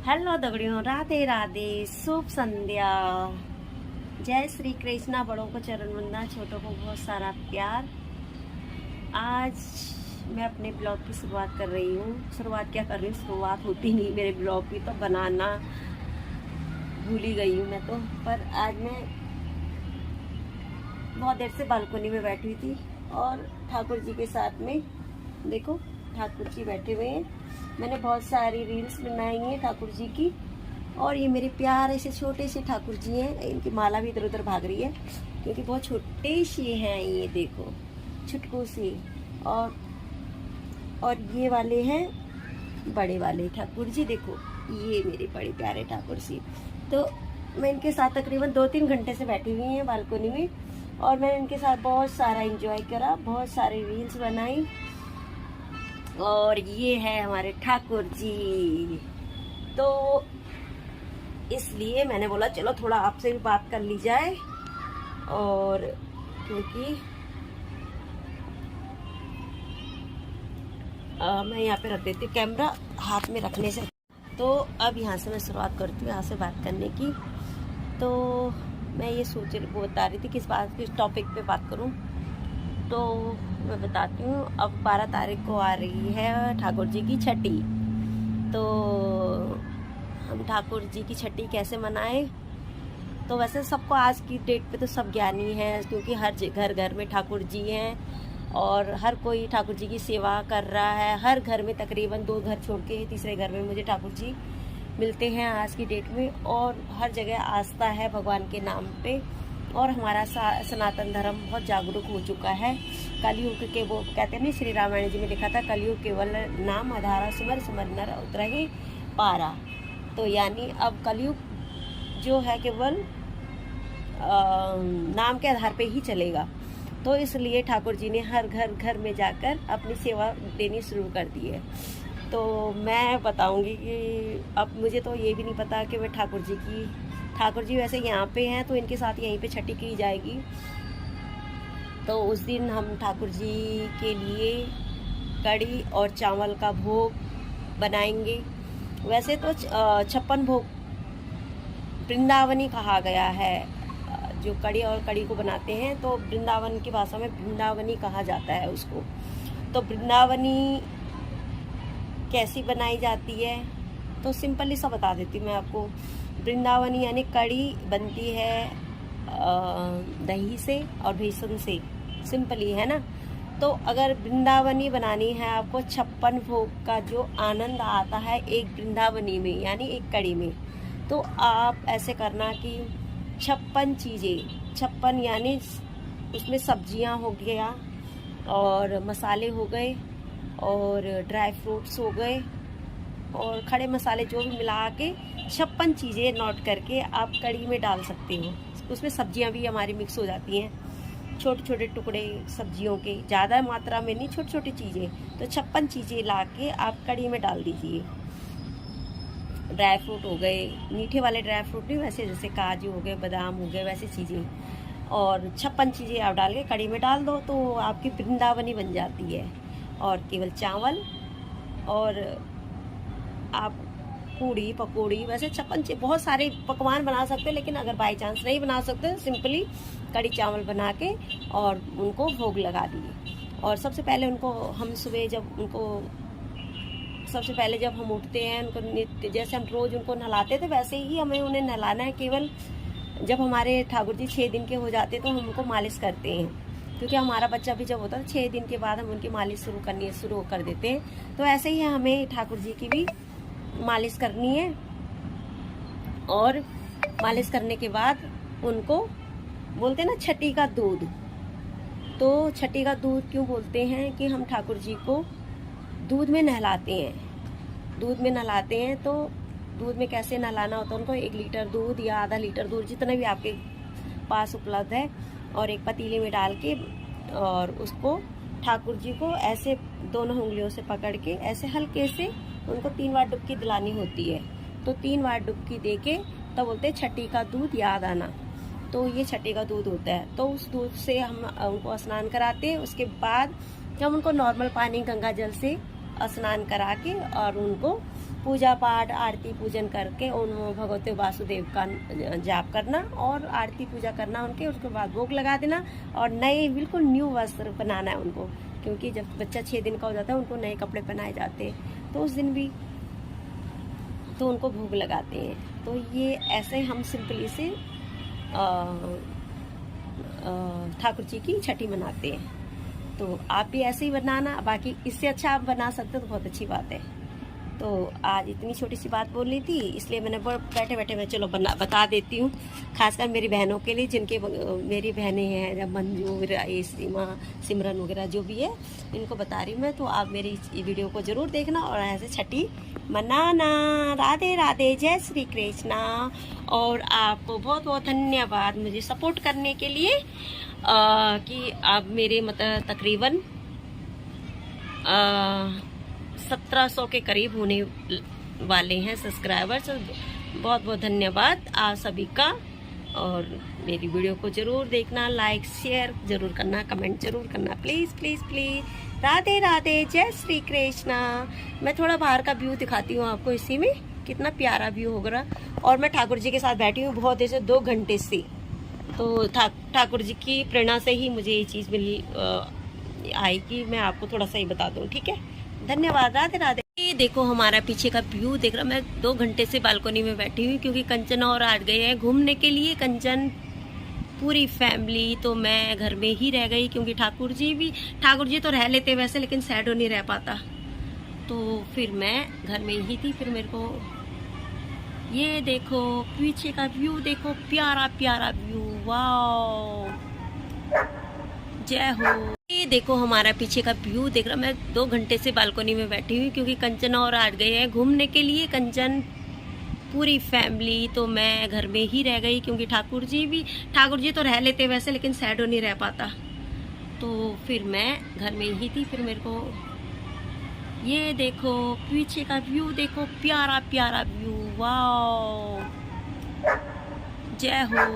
Hello दगड़ियों, राधे राधे, शुभ संध्या। जय श्री कृष्णा। बड़ों को चरण वंदना, छोटों को बहुत सारा प्यार। आज मैं अपने ब्लॉग की शुरुआत कर रही हूँ। शुरुआत क्या कर रही हूँ, शुरुआत होती नहीं मेरे ब्लॉग की, तो बनाना भूल ही गई हूँ मैं तो। पर आज मैं बहुत देर से बालकनी में बैठी हुई थी और ठाकुर जी के साथ में, देखो ठाकुर जी बैठे हुए हैं। मैंने बहुत सारी रील्स बनाई हैं ठाकुर जी की, और ये मेरे प्यारे से छोटे से ठाकुर जी हैं। इनकी माला भी इधर उधर भाग रही है क्योंकि बहुत छोटे से हैं ये, देखो छुटकू से। और ये वाले हैं बड़े वाले ठाकुर जी, देखो ये मेरे बड़े प्यारे ठाकुर जी। तो मैं इनके साथ तकरीबन 2-3 घंटे से बैठी हुई हैं बालकनी में, और मैंने इनके साथ बहुत सारा एंजॉय करा, बहुत सारी रील्स बनाई। और ये है हमारे ठाकुर जी, तो इसलिए मैंने बोला चलो थोड़ा आपसे भी बात कर ली जाए। और क्योंकि मैं यहाँ पे रख देती हूँ कैमरा हाथ में रखने से। तो अब यहाँ से मैं शुरुआत करती हूँ यहाँ से बात करने की। तो मैं ये बता रही थी किस टॉपिक पे बात करूँ। तो मैं बताती हूँ, अब 12 तारीख को आ रही है ठाकुर जी की छठी। तो हम ठाकुर जी की छठी कैसे मनाएं। तो वैसे सबको आज की डेट पे तो सब ज्ञानी हैं, क्योंकि हर घर घर में ठाकुर जी हैं और हर कोई ठाकुर जी की सेवा कर रहा है। हर घर में तकरीबन 2 घर छोड़ के तीसरे घर में मुझे ठाकुर जी मिलते हैं आज की डेट में। और हर जगह आस्था है भगवान के नाम पे, और हमारा सनातन धर्म बहुत जागरूक हो चुका है। कलयुग के, वो कहते हैं ना, श्री रामायण जी में लिखा था, कलयुग केवल नाम आधारा, सुमर सुमर नर उतरहि पारा। तो यानी अब कलयुग जो है केवल नाम के आधार पे ही चलेगा। तो इसलिए ठाकुर जी ने हर घर घर में जाकर अपनी सेवा देनी शुरू कर दी है। तो मैं बताऊंगी कि अब मुझे तो ये भी नहीं पता कि मैं ठाकुर जी वैसे यहाँ पे हैं, तो इनके साथ यहीं पे छठी की जाएगी। तो उस दिन हम ठाकुर जी के लिए कड़ी और चावल का भोग बनाएंगे। वैसे तो 56 भोग वृंदावनी कहा गया है। जो कड़ी और कड़ी को बनाते हैं, तो वृंदावन की भाषा में वृंदावनी कहा जाता है उसको। तो वृंदावनी कैसी बनाई जाती है, तो सिंपली सा बता देती हूँ मैं आपको। वृंदावनी यानी कड़ी बनती है दही से और बेसन से, सिंपली है ना। तो अगर वृंदावनी बनानी है आपको, 56 भोग का जो आनंद आता है एक वृंदावनी में यानी एक कड़ी में, तो आप ऐसे करना कि 56 चीज़ें, 56 यानी उसमें सब्जियां हो गया और मसाले हो गए और ड्राई फ्रूट्स हो गए और खड़े मसाले, जो भी मिला के 56 चीज़ें नोट करके आप कड़ी में डाल सकते हो। उसमें सब्जियां भी हमारी मिक्स हो जाती हैं, छोटे छोटे टुकड़े सब्जियों के, ज़्यादा मात्रा में नहीं, छोटी छोटी चीज़ें। तो 56 चीज़ें ला के आप कड़ी में डाल दीजिए। ड्राई फ्रूट हो गए, मीठे वाले ड्राई फ्रूट नहीं, वैसे जैसे काजू हो गए, बादाम हो गए, वैसी चीज़ें। और 56 चीज़ें आप डाल के कड़ी में डाल दो, तो आपकी वृंदावनी बन जाती है। और केवल चावल, और आप पूड़ी पकौड़ी, वैसे 56 बहुत सारे पकवान बना सकते हो, लेकिन अगर बाई चांस नहीं बना सकते तो सिंपली कड़ी चावल बना के और उनको भोग लगा दिए। और सबसे पहले उनको हम सुबह सबसे पहले जब हम उठते हैं, उनको जैसे हम रोज़ उनको नहलाते थे वैसे ही हमें उन्हें नहलाना है। केवल जब हमारे ठाकुर जी 6 दिन के हो जाते तो हम उनको मालिश करते हैं, क्योंकि हमारा बच्चा भी जब होता है 6 दिन के बाद हम उनकी मालिश शुरू कर देते हैं। तो ऐसे ही हमें ठाकुर जी की भी मालिश करनी है। और मालिश करने के बाद उनको बोलते हैं ना छठी का दूध। तो छठी का दूध क्यों बोलते हैं कि हम ठाकुर जी को दूध में नहलाते हैं। तो दूध में कैसे नहलाना होता है उनको, 1 लीटर दूध या आधा लीटर दूध, जितना भी आपके पास उपलब्ध है, और एक पतीले में डाल के, और उसको ठाकुर जी को ऐसे दोनों उंगलियों से पकड़ के ऐसे हल्के से उनको 3 बार डुबकी दिलानी होती है। तो 3 बार डुबकी दे के तब बोलते हैं छठी का दूध याद आना। तो ये छठी का दूध होता है। तो उस दूध से हम उनको स्नान कराते हैं। उसके बाद हम उनको नॉर्मल पानी गंगा जल से स्नान करा के और उनको पूजा पाठ आरती पूजन करके उन भगवते वासुदेव का जाप करना और आरती पूजा करना उनके, उसके बाद भोग लगा देना और नए बिल्कुल न्यू वस्त्र बनाना है उनको, क्योंकि जब बच्चा 6 दिन का हो जाता है उनको नए कपड़े पहनाए जाते हैं, तो उस दिन भी तो उनको भोग लगाते हैं। तो ये ऐसे हम सिंपली से ठाकुर जी की छठी मनाते हैं। तो आप भी ऐसे ही बनाना, बाकी इससे अच्छा आप बना सकते हो तो बहुत अच्छी बात है। तो आज इतनी छोटी सी बात बोलनी थी, इसलिए मैंने बैठे बैठे मैं चलो बता देती हूँ, खासकर मेरी बहनों के लिए, जिनके मेरी बहनें हैं, जब मंजू, सीमा, सिमरन वगैरह जो भी है, इनको बता रही हूँ मैं। तो आप मेरी इस वीडियो को ज़रूर देखना और ऐसे छठी मनाना। राधे राधे, जय श्री कृष्णा। और आपको बहुत बहुत धन्यवाद मुझे सपोर्ट करने के लिए, कि आप मेरे मतलब तकरीबन 1700 के करीब होने वाले हैं सब्सक्राइबर्स। बहुत बहुत धन्यवाद आप सभी का। और मेरी वीडियो को ज़रूर देखना, लाइक शेयर ज़रूर करना, कमेंट ज़रूर करना, please please please. Radhe Radhe, जय श्री कृष्णा। मैं थोड़ा बाहर का व्यू दिखाती हूँ आपको, इसी में कितना प्यारा व्यू हो रहा। और मैं ठाकुर जी के साथ बैठी हूँ बहुत देर से, 2 घंटे से। तो ठाकुर जी की प्रेरणा से ही मुझे ये चीज़ मिली आई कि मैं आपको थोड़ा सा ही बता दूँ, ठीक है। धन्यवाद, राधे राधे। ये देखो हमारा पीछे का व्यू देख रहा। मैं 2 घंटे से बालकनी में बैठी हुई, क्योंकि कंचन और आज गए हैं घूमने के लिए, कंचन पूरी फैमिली। तो मैं घर में ही रह गई, क्योंकि ठाकुर जी तो रह लेते वैसे, लेकिन सैडो नहीं रह पाता। तो फिर मैं घर में ही थी। फिर मेरे को ये देखो पीछे का व्यू देखो, प्यारा प्यारा व्यू, वाह, जय हो। ये देखो हमारा पीछे का व्यू देख रहा। मैं 2 घंटे से बालकनी में बैठी हुई, क्योंकि कंचन और आज गए हैं घूमने के लिए, कंचन पूरी फैमिली। तो मैं घर में ही रह गई, क्योंकि ठाकुर जी तो रह लेते वैसे, लेकिन सैडो नहीं रह पाता। तो फिर मैं घर में ही थी। फिर मेरे को ये देखो पीछे का व्यू देखो, प्यारा प्यारा व्यू, वाह, जय हो।